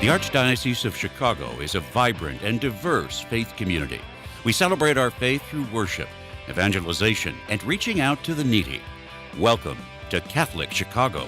The Archdiocese of Chicago is a vibrant and diverse faith community. We celebrate our faith through worship, evangelization, and reaching out to the needy. Welcome to Catholic Chicago.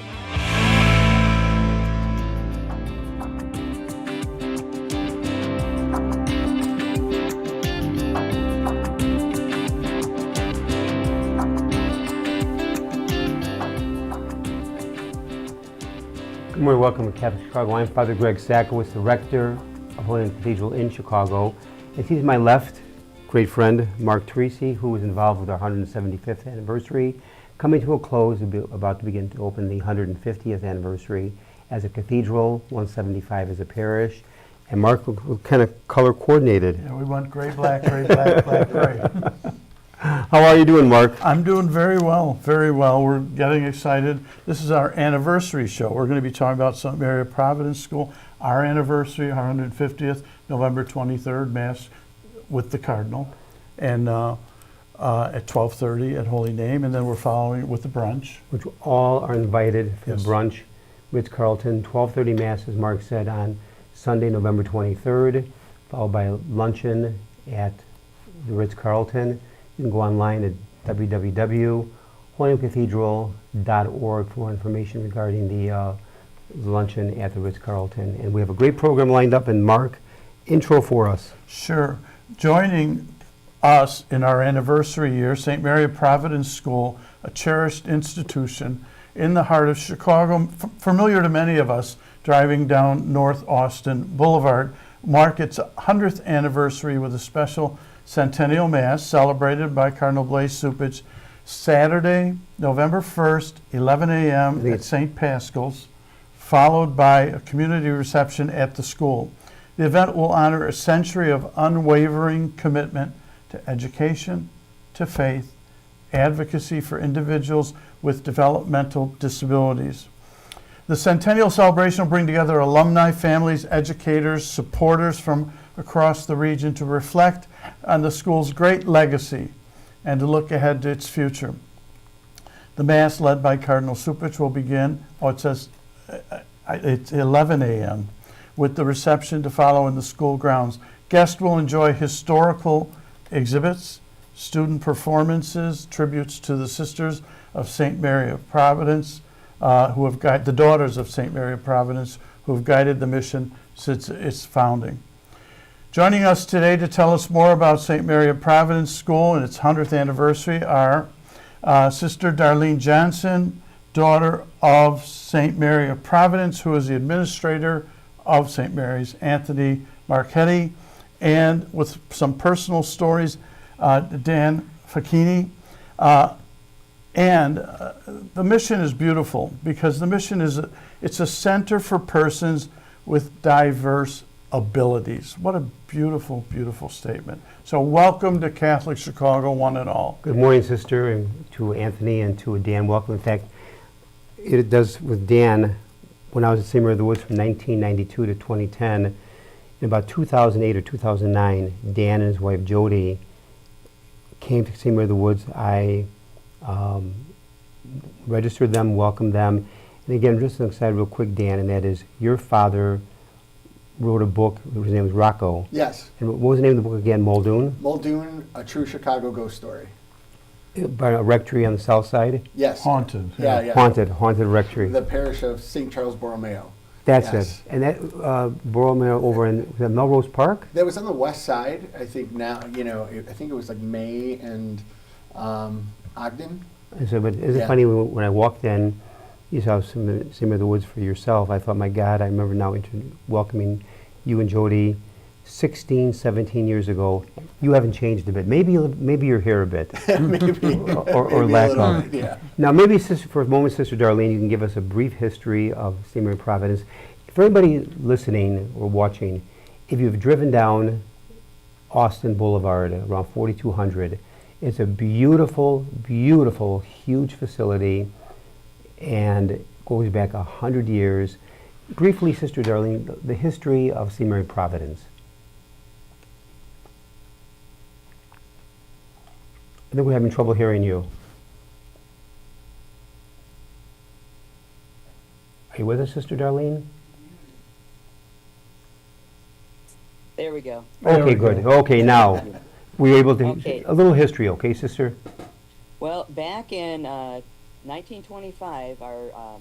Good morning, welcome to Catholic Chicago. I'm Father Greg Sakowitz, the rector of Holy Name Cathedral in Chicago. And he's to my left, great friend Mark Teresi, who was involved with our 175th anniversary, coming to a close, about to begin to open the 150th anniversary as a cathedral, 175 as a parish. And Mark was kind of color coordinated. Yeah, we went gray, black, gray, black, black, gray. How are you doing, Mark? I'm doing very well, very well. We're getting excited. This is our anniversary show. We're going to be talking about St. Mary of Providence School, our anniversary, our 150th, November 23rd, Mass with the Cardinal, and at 12:30 at Holy Name, and then we're following it with the brunch. Which all are invited for Yes. the brunch, Ritz-Carlton, 12:30 Mass, as Mark said, on Sunday, November 23rd, followed by luncheon at the Ritz-Carlton. You can go online at www.holynamecathedral.org for more information regarding the luncheon at the Ritz-Carlton. And we have a great program lined up, and Mark, intro for us. Sure. Joining us in our anniversary year, St. Mary of Providence School, a cherished institution in the heart of Chicago, familiar to many of us driving down North Austin Boulevard, mark its 100th anniversary with a special Centennial Mass celebrated by Cardinal Blase Cupich, Saturday, November 1st, 11 a.m. at St. Pascal's, followed by a community reception at the school. The event will honor a century of unwavering commitment to education, to faith, advocacy for individuals with developmental disabilities. The Centennial celebration will bring together alumni, families, educators, supporters from across the region to reflect on the school's great legacy and to look ahead to its future. The Mass, led by Cardinal Cupich, will begin, it's 11 a.m., with the reception to follow in the school grounds. Guests will enjoy historical exhibits, student performances, tributes to the Sisters of St. Mary of Providence, who have guided the daughters of St. Mary of Providence, who have guided the mission since its founding. Joining us today to tell us more about St. Mary of Providence School and its 100th anniversary are Sister Darlene Johnson, daughter of St. Mary of Providence, who is the administrator of St. Mary's, Anthony Marchetti, and with some personal stories, Dan Facchini. The mission is beautiful because the mission is it's a center for persons with diverse abilities. What a beautiful, beautiful statement. So welcome to Catholic Chicago, one and all. Good morning, Sister, and to Anthony and to Dan. Welcome. In fact, it does with Dan, when I was at St. Mary of the Woods from 1992 to 2010, in about 2008 or 2009, Dan and his wife Jody came to St. Mary of the Woods. I registered them, welcomed them. And again, just an aside real quick, Dan, and that is your father wrote a book, his name was Rocco. Yes. And what was the name of the book again? Muldoon? Muldoon, A True Chicago Ghost Story. By a rectory on the south side? Yes. Haunted. Yeah. Haunted rectory. The parish of St. Charles Borromeo. That's Yes. it. And that Borromeo over in was that Melrose Park? That was on the west side. I think now, I think it was like May and Ogden. And so, but isn't it Yeah. funny when I walked in, you saw St. Mary of the Woods for yourself. I thought, my God, I remember now welcoming you and Jody 16, 17 years ago. You haven't changed a bit. Maybe your hair a bit. Maybe. or Maybe lack a little of. bit, yeah. Now, maybe for a moment, Sister Darlene, you can give us a brief history of St. Mary of Providence. For anybody listening or watching, if you've driven down Austin Boulevard around 4200, it's a beautiful, beautiful, huge facility, and it goes back 100 years. Briefly, Sister Darlene, the history of St. Mary of Providence. I think we're having trouble hearing you. Are you with us, Sister Darlene? There we go. There Okay, we go. good. Okay, now, we're able to, Okay. a little history, okay, sister? Well, back in 1925, our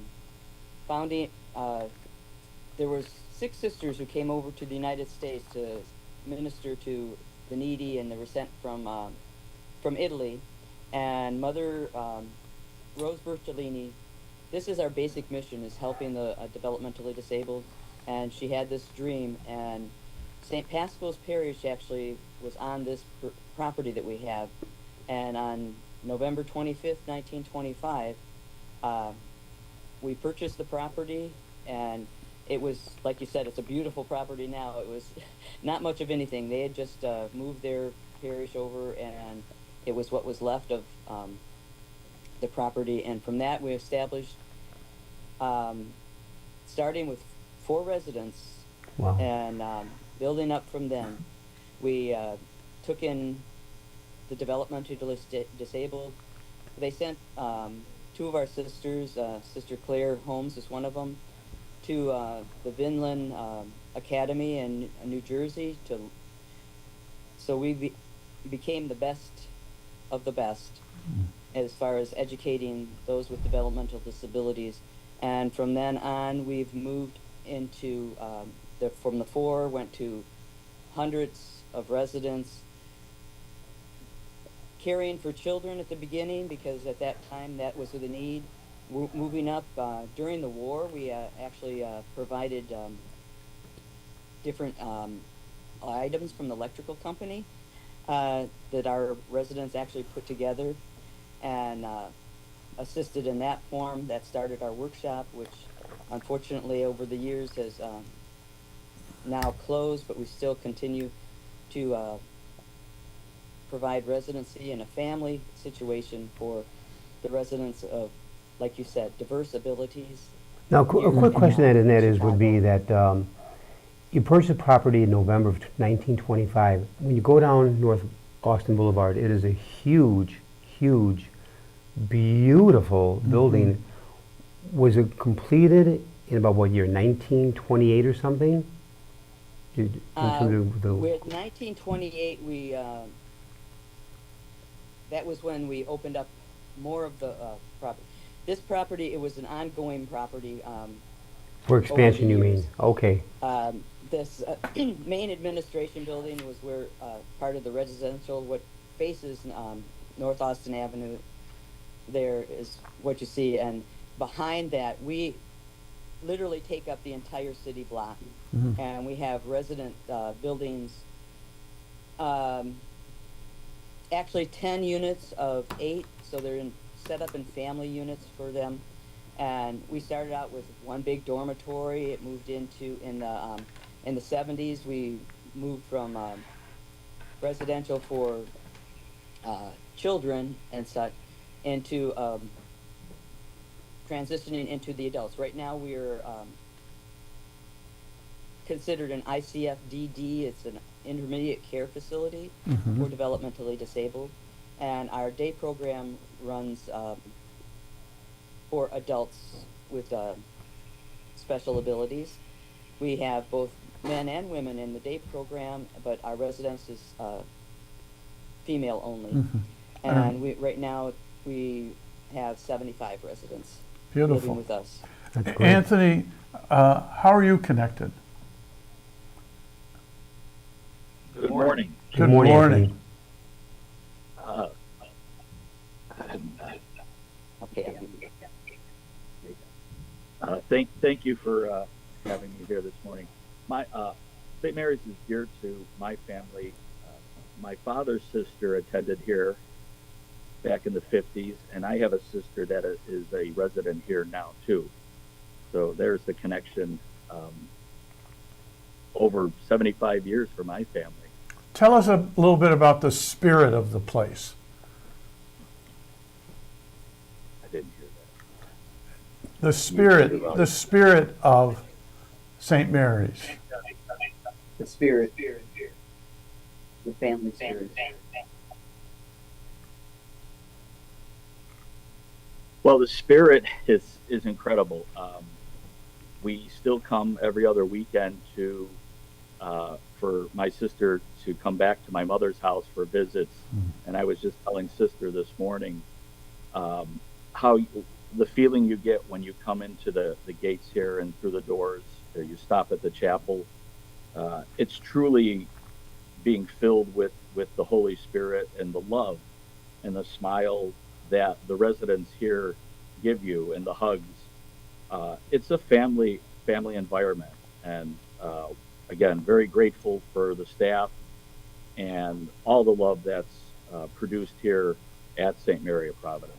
founding, there was 6 sisters who came over to the United States to minister to the needy, and they were sent from Italy. And Mother Rose Bertolini, this is our basic mission, is helping the developmentally disabled. And she had this dream, and St. Pascal's Parish actually was on this property that we have. And on November 25th, 1925, we purchased the property, and it was, like you said, it's a beautiful property now. It was not much of anything. They had just moved their parish over, and it was what was left of the property. And from that, we established, starting with 4 residents, Wow. and building up from then. We took in the developmentally disabled. They sent 2 of our sisters, Sister Claire Holmes is one of them, to the Vinland Academy in New Jersey. So we became the best of the best as far as educating those with developmental disabilities. And from then on, we've moved into, from the 4, went to hundreds of residents, caring for children at the beginning, because at that time that was the need. Moving up during the war, we actually provided different items from the electrical company that our residents actually put together, and assisted in that form. That started our workshop, which unfortunately over the years has now closed, but we still continue to provide residency in a family situation for the residents of, like you said, diverse abilities. Now, a quick question would be that you purchased property in November of 1925. When you go down North Austin Boulevard, it is a huge, huge, beautiful building. Was it completed in about what year, 1928 or something? With 1928, we that was when we opened up more of the property. This property, it was an ongoing property. For expansion, you mean? years. Okay. This main administration building was where part of the residential, what faces North Austin Avenue, there is what you see. And behind that, we literally take up the entire city block. And we have resident buildings, actually 10 units of 8, so they're set up in family units for them. And we started out with one big dormitory. It moved into, in the 70s, we moved from residential for children and such into transitioning into the adults. Right now we're considered an ICFDD. It's an intermediate care facility for developmentally disabled. And our day program runs for adults with special abilities. We have both men and women in the day program, but our residence is female only. And right now we have 75 residents living with us. That's great. Anthony, how are you connected? Good morning. Good morning, Anthony. Thank you for having me here this morning. My St. Mary's is dear to my family. My father's sister attended here back in the 50s, and I have a sister that is a resident here now too. So there's the connection. Over 75 years for my family. Tell us a little bit about the spirit of the place. I didn't hear that. The spirit of St. Mary's. The spirit, the family spirit. Well, the spirit is incredible. We still come every other weekend to for my sister to come back to my mother's house for visits. And I was just telling sister this morning how the feeling you get when you come into the gates here and through the doors, or you stop at the chapel. It's truly being filled with the Holy Spirit and the love and the smile that the residents here give you, and the hugs. It's a family environment, and again, very grateful for the staff and all the love that's produced here at St. Mary of Providence.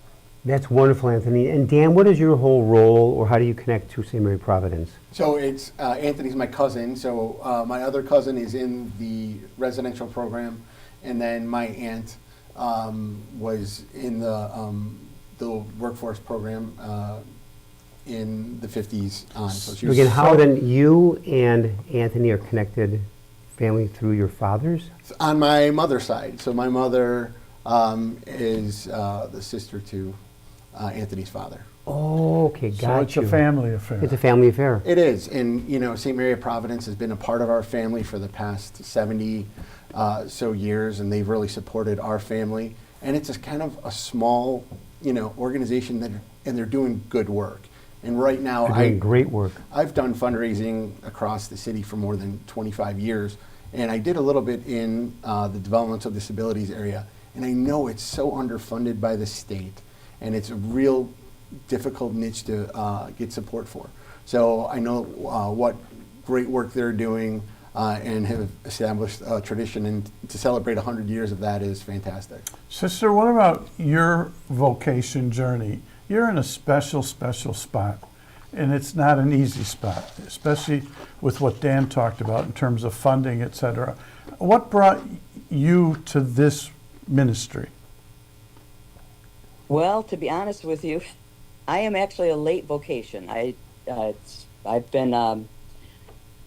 That's wonderful, Anthony. And Dan, what is your whole role, or how do you connect to St. Mary Providence? So it's Anthony's my cousin. So my other cousin is in the residential program, and then my aunt was in the workforce program in the 50s on. So she was Again, how then you and Anthony are connected family through your fathers? on my mother's side. So my mother is the sister to Anthony's father. Oh, okay, got So it's you. a family affair. It's a family affair. It is, and you know, St. Mary of Providence has been a part of our family for the past 70 so years, and they've really supported our family. And it's a kind of a small, you know, organization and they're doing good work. And right now, They're doing great work. I've done fundraising across the city for more than 25 years, and I did a little bit in the developmental disabilities area. And I know it's so underfunded by the state, and it's a real difficult niche to get support for. So I know what great work they're doing and have established a tradition, and to celebrate 100 years of that is fantastic. Sister, what about your vocation journey? You're in a special spot, and it's not an easy spot, especially with what Dan talked about in terms of funding, et cetera. What brought you to this ministry? Well, to be honest with you, I am actually a late vocation. I've been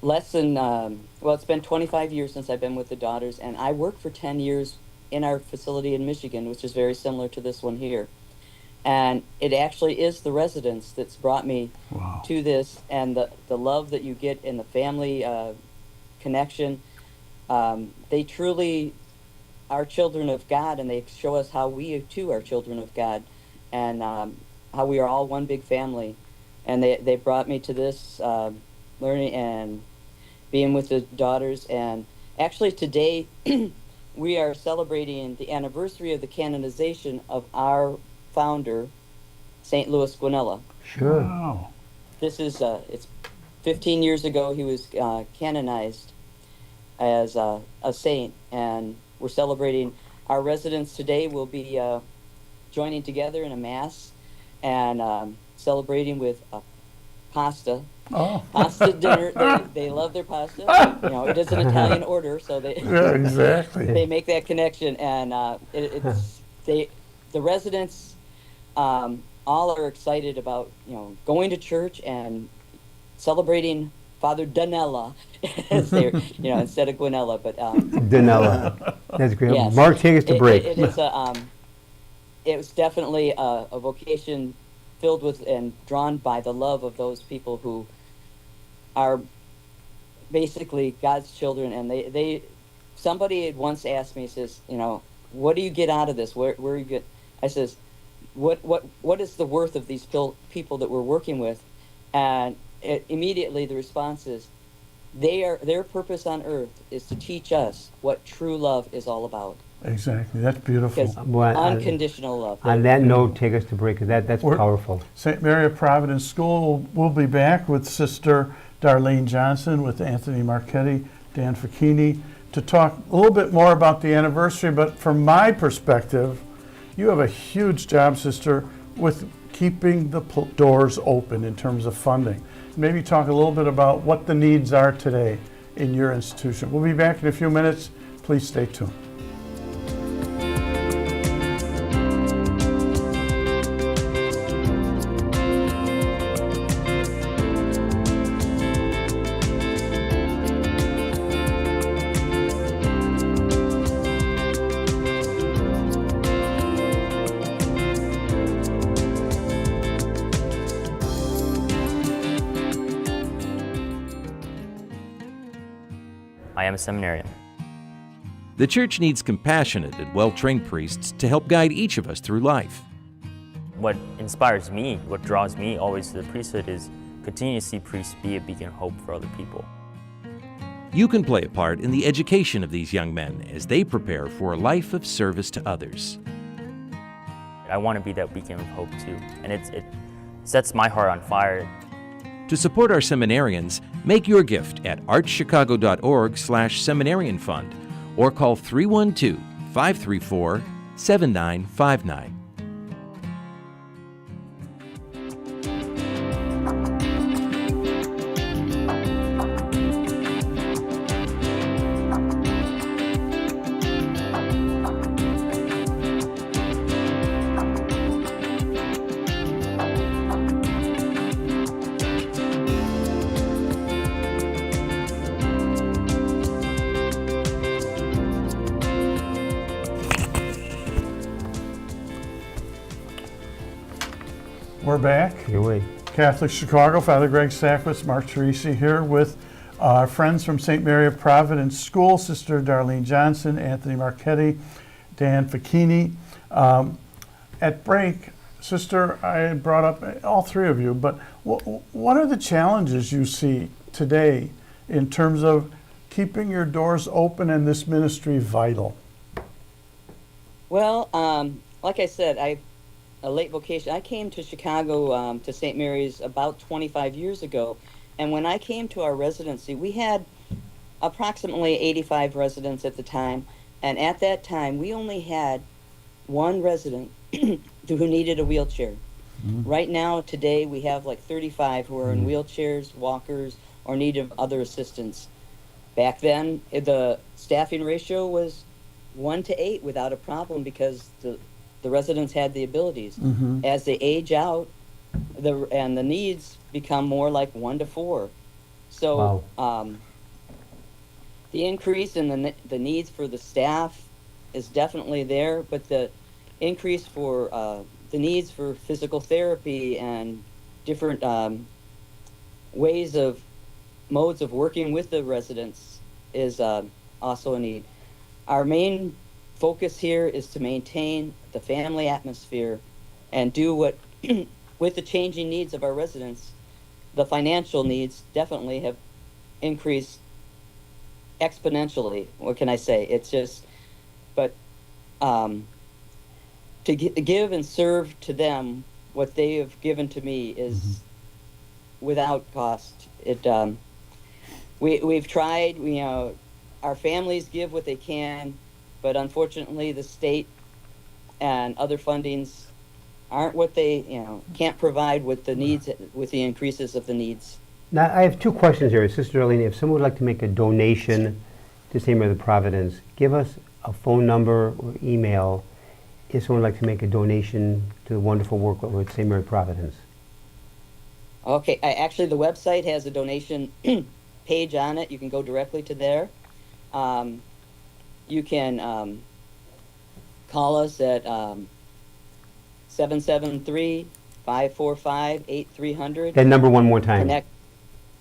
less than, well, it's been 25 years since I've been with the daughters, and I worked for 10 years in our facility in Michigan, which is very similar to this one here. And it actually is the residents that's brought me to this, and the love that you get in the family connection. They truly are children of God, and they show us how we too are children of God, and how we are all one big family. And they brought me to this learning and being with the daughters. And actually today we are celebrating the anniversary of the canonization of our founder, St. Louis Guanella. Sure. Wow. This is it's 15 years ago he was canonized as a saint, and we're celebrating. Our residents today will be joining together in a mass and celebrating with pasta. Oh. Pasta dinner. They love their pasta. You know, it is an Italian order, so they Yeah, exactly. they make that connection, and the residents all are excited about, you know, going to church and celebrating Father Danella, as they're, you know, instead of Guanella, but Danella. That's great. yes. Mark, take us to break. It is it was definitely a vocation filled with and drawn by the love of those people who are basically God's children. And somebody had once asked me, says, you know, what do you get out of this? Where you get? I says, what is the worth of these people that we're working with? And immediately the response is, their purpose on earth is to teach us what true love is all about. Exactly. That's beautiful. Because Well, unconditional love. On that note, take us to break, 'cause that's We're- powerful. St. Mary of Providence School will be back with Sister Darlene Johnson, with Anthony Marchetti, Dan Facchini, to talk a little bit more about the anniversary. But from my perspective, you have a huge job, Sister, with keeping the doors open in terms of funding. Maybe talk a little bit about what the needs are today in your institution. We'll be back in a few minutes. Please stay tuned. I am a seminarian. The church needs compassionate and well-trained priests to help guide each of us through life. What inspires me, what draws me always to the priesthood is continue to see priests be a beacon of hope for other people. You can play a part in the education of these young men as they prepare for a life of service to others. I want to be that beacon of hope too, and it sets my heart on fire. To support our seminarians, make your gift at archchicago.org/seminarian fund or call 312-534-7959. We're back. Your way. Catholic Chicago, Father Greg Sackwitz, Mark Teresi here with our friends from St. Mary of Providence School, Sister Darlene Johnson, Anthony Marchetti, Dan Facchini. At break, Sister, I brought up all three of you, but what are the challenges you see today in terms of keeping your doors open and this ministry vital? Well, like I said, a late vocation. I came to Chicago to St. Mary's about 25 years ago, and when I came to our residency, we had approximately 85 residents at the time, and at that time, we only had one resident who needed a wheelchair. Mm-hmm. Right now, today, we have like 35 who are in wheelchairs, walkers, or need of other assistance. Back then, the staffing ratio was 1-8 without a problem because the residents had the abilities. Mm-hmm. As they age out, and the needs become more like 1-4. So wow. The increase in the needs for the staff is definitely there, but the increase for the needs for physical therapy and different modes of working with the residents is also a need. Our main focus here is to maintain the family atmosphere and do what, with the changing needs of our residents, the financial needs definitely have increased exponentially. What can I say? It's just, but to give and serve to them what they have given to me is without cost. We've tried, our families give what they can, but unfortunately the state and other fundings aren't what they, can't provide with the needs, with the increases of the needs. Now, I have two questions here. Sister Darlene, if someone would like to make a donation to St. Mary of Providence, give us a phone number or email if someone would like to make a donation to the wonderful work with St. Mary of Providence. Okay, actually the website has a donation page on it. You can go directly to there. You can call us at 773-545-8300. That number one more time. Connect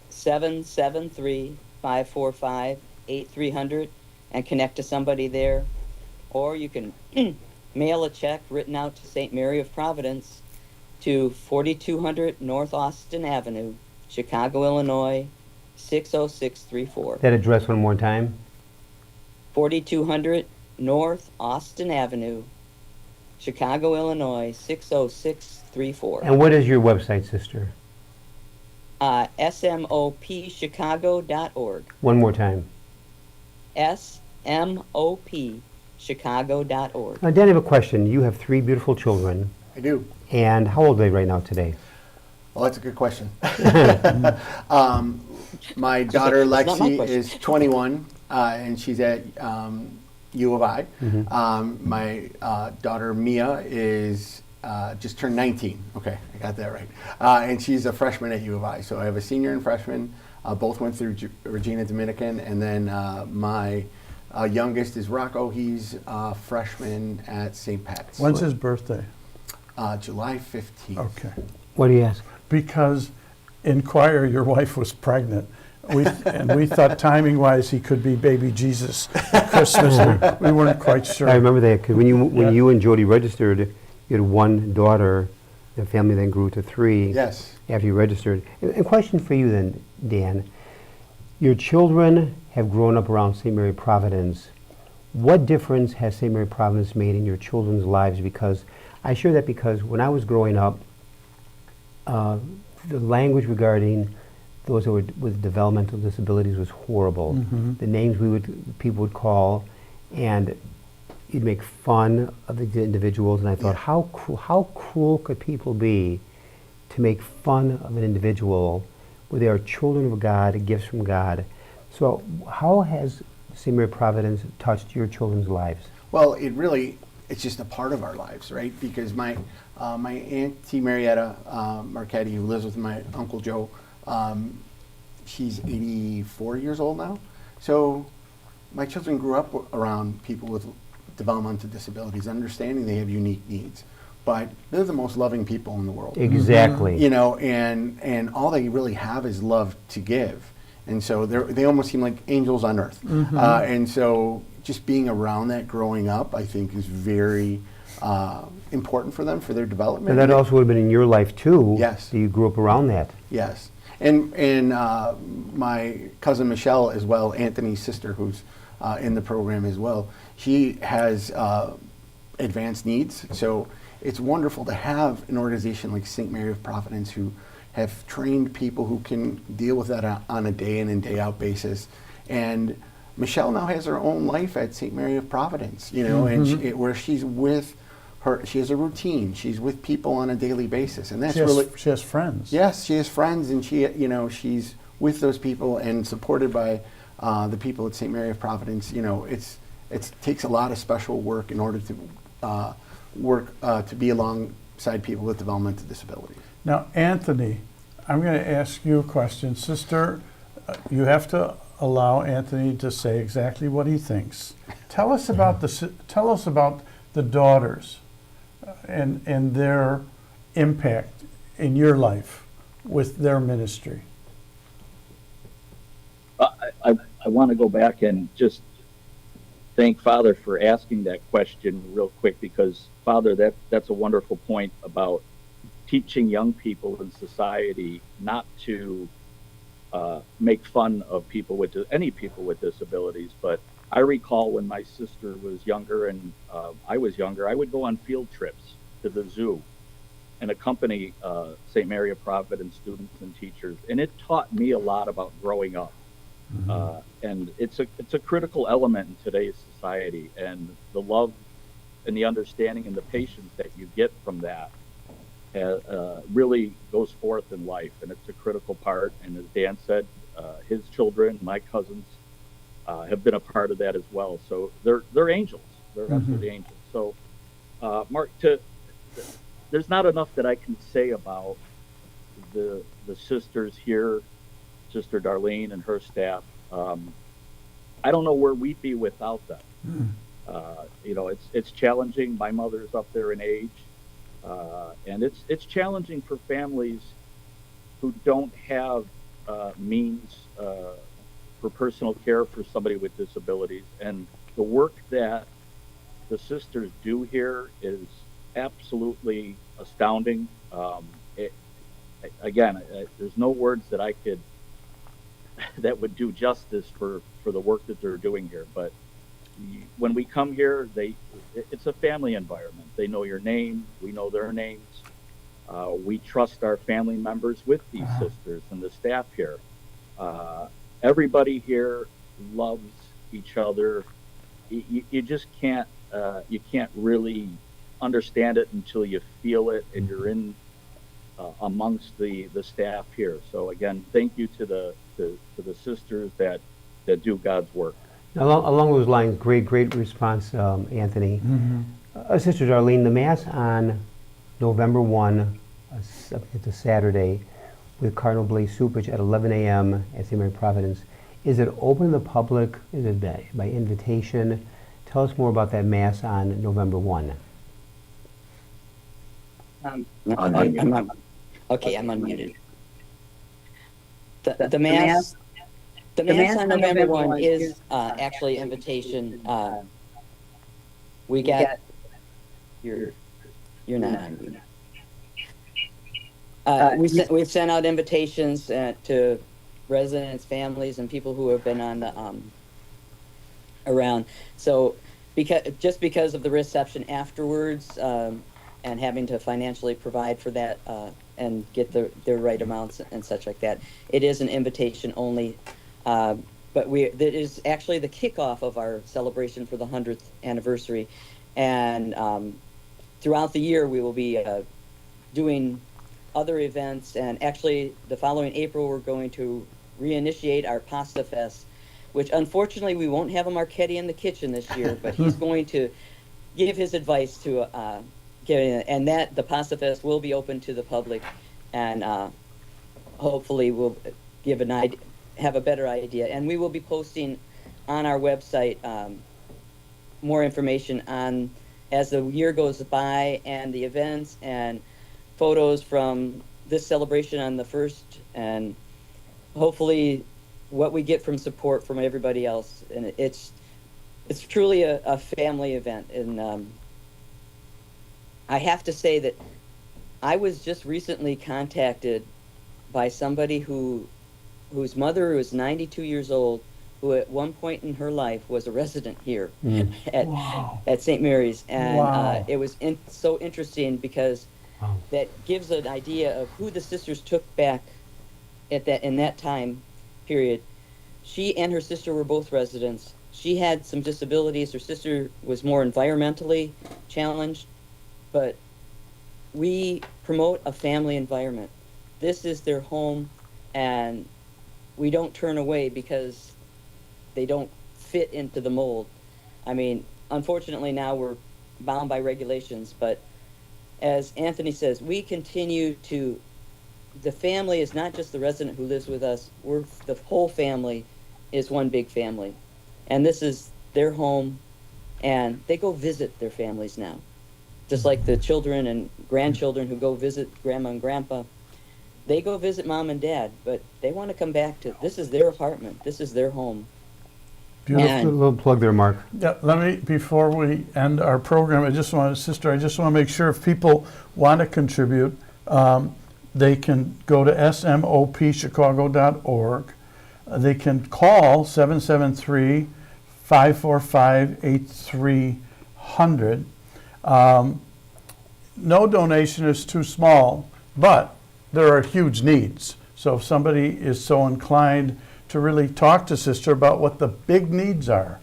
773-545-8300 and connect to somebody there. Or you can mail a check written out to St. Mary of Providence to 4200 North Austin Avenue, Chicago, Illinois, 60634. That address one more time. 4200 North Austin Avenue, Chicago, Illinois, 60634. And what is your website, Sister? smopchicago.org. One more time. smopchicago.org. Now, Dan, I have a question. You have 3 beautiful children. I do. And how old are they right now today? Well, that's a good question. My daughter Lexi is 21, and she's at U of I. Mm-hmm. My daughter Mia is just turned 19. Okay, I got that right. And she's a freshman at U of I. So I have a senior and freshman. Both went through Regina Dominican. And then my youngest is Rocco. He's a freshman at St. Pat's. When's his birthday? July 15th. Okay. What do you ask? Because in choir, your wife was pregnant, And we thought timing-wise, he could be baby Jesus at Christmas. We weren't quite sure. I remember that, because when Yeah. you and Jody registered, you had one daughter, the family then grew to 3. Yes. After you registered. And question for you then, Dan. Your children have grown up around St. Mary Providence. What difference has St. Mary Providence made in your children's lives? Because I share that because when I was growing up, the language regarding those who were with developmental disabilities was horrible. Mhm. The names people would call, and you'd make fun of the individuals. And I thought, how cruel could people be to make fun of an individual where they are children of God, gifts from God? So how has St. Mary Providence touched your children's lives? Well, it's just a part of our lives, right? Because my Auntie Marietta Marchetti, who lives with my Uncle Joe, she's 84 years old now. So my children grew up around people with developmental disabilities, understanding they have unique needs. But they're the most loving people in the world. Exactly. You know, and all they really have is love to give. And so they almost seem like angels on earth. And so just being around that growing up, I think, is very important for them, for their development. And that also would have been in your life too. Yes. That you grew up around that. Yes. And my cousin Michelle as well, Anthony's sister, who's in the program as well, she has advanced needs. So it's wonderful to have an organization like St. Mary of Providence who have trained people who can deal with that on a day in and day out basis. And Michelle now has her own life at St. Mary of Providence, you know, and where she's with her, she has a routine. She's with people on a daily basis, and that's She has friends. Yes, she has friends, and she's with those people and supported by the people at St. Mary of Providence. You know, it takes a lot of special work in order to to be alongside people with developmental disabilities. Now, Anthony, I'm going to ask you a question. Sister, you have to allow Anthony to say exactly what he thinks. Tell us about the daughters and their impact in your life with their ministry. I want to go back and just thank Father for asking that question real quick, because Father, that's a wonderful point about teaching young people in society not to make fun of any people with disabilities. But I recall when my sister was younger and I was younger, I would go on field trips to the zoo and accompany St. Mary of Providence students and teachers, and it taught me a lot about growing up. And it's a critical element in today's society, and the love and the understanding and the patience that you get from that really goes forth in life, and it's a critical part. And as Dan said, his children, my cousins, have been a part of that as well. So they're angels. They're absolutely angels. So, Mark, there's not enough that I can say about the sisters here, Sister Darlene and her staff. I don't know where we'd be without them. You know, it's challenging. My mother's up there in age. And it's challenging for families who don't have means for personal care for somebody with disabilities. And the work that the sisters do here is absolutely astounding. There's no words that I could that would do justice for the work that they're doing here. But when we come here, it's a family environment. They know your name. We know their names. We trust our family members with these sisters and the staff here. Everybody here loves each other. You just can't really understand it until you feel it and you're in amongst the staff here. So again, thank you to the sisters that do God's work. Along those lines, great response, Anthony. Sister Darlene, the Mass on November 1, it's a Saturday, with Cardinal Blase Cupich at 11 a.m. at St. Mary Providence. Is it open to the public? Is it by invitation? Tell us more about that Mass on November 1. I'm unmuted. The Mass The Mass on November 1 is actually invitation. We got, you're not on mute. We've sent out invitations to residents, families, and people who have been on the around. So because of the reception afterwards, and having to financially provide for that and get the right amounts and such like that, it is an invitation only. But that is actually the kickoff of our celebration for the 100th anniversary. And throughout the year, we will be doing other events. And actually, the following April, we're going to reinitiate our Pasta Fest, which unfortunately we won't have a Marchetti in the kitchen this year, but he's going to give his advice to and that the Pasta Fest will be open to the public, and hopefully we'll give have a better idea. And we will be posting on our website more information on as the year goes by, and the events and photos from this celebration on the 1st, and hopefully what we get from support from everybody else. And it's truly a family event. And I have to say that I was just recently contacted by somebody whose mother was 92 years old, who at one point in her life was a resident here at St. Mary's. And it was so interesting because that gives an idea of who the sisters took back in that time period. She and her sister were both residents. She had some disabilities. Her sister was more environmentally challenged, but we promote a family environment. This is their home, and we don't turn away because they don't fit into the mold. I mean, unfortunately now we're bound by regulations, but as Anthony says, we continue to, the family is not just the resident who lives with us, the whole family is one big family. And this is their home, and they go visit their families now. Just like the children and grandchildren who go visit grandma and grandpa, they go visit mom and dad, but they want to come back to, this is their apartment, this is their home. Beautiful. A little plug there, Mark. Yeah, before we end our program, I just want to make sure if people want to contribute, they can go to smopchicago.org. They can call 773-545-8300. No donation is too small, but there are huge needs. So if somebody is so inclined to really talk to Sister about what the big needs are,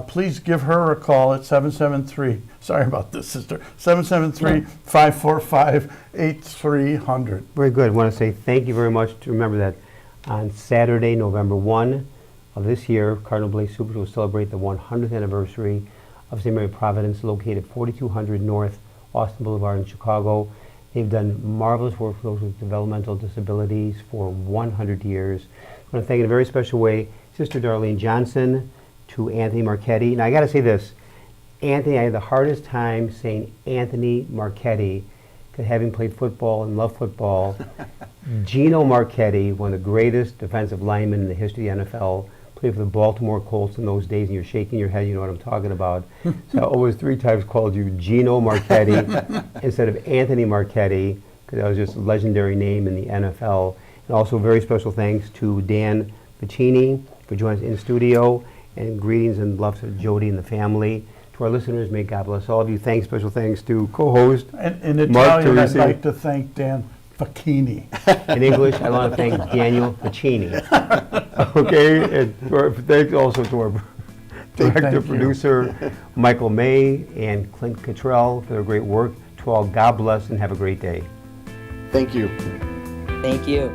please give her a call at 773-545-8300. Very good. I want to say thank you very much. To remember that on Saturday, November 1 of this year, Cardinal Blase Cupich will celebrate the 100th anniversary of St. Mary Providence, located 4200 North Austin Boulevard in Chicago. They've done marvelous work for those with developmental disabilities for 100 years. I want to thank in a very special way Sister Darlene Johnson, to Anthony Marchetti. Now I got to say this, Anthony, I had the hardest time saying Anthony Marchetti, because having played football and loved football, Gino Marchetti, one of the greatest defensive linemen in the history of the NFL, played for the Baltimore Colts in those days, and you're shaking your head, you know what I'm talking about. So I always 3 times called you Gino Marchetti instead of Anthony Marchetti, because that was just a legendary name in the NFL. And also very special thanks to Dan Piccini for joining us in studio, and greetings and love to Jody and the family. To our listeners, may God bless all of you. Special thanks to co-host In Mark Italian, I'd Teresi. like to thank Dan Facchini. In English, I want to thank Daniel Piccini. Okay, and thanks also to our director, producer, Michael May, and Clint Cottrell for their great work. To all, God bless and have a great day. Thank you. Thank you.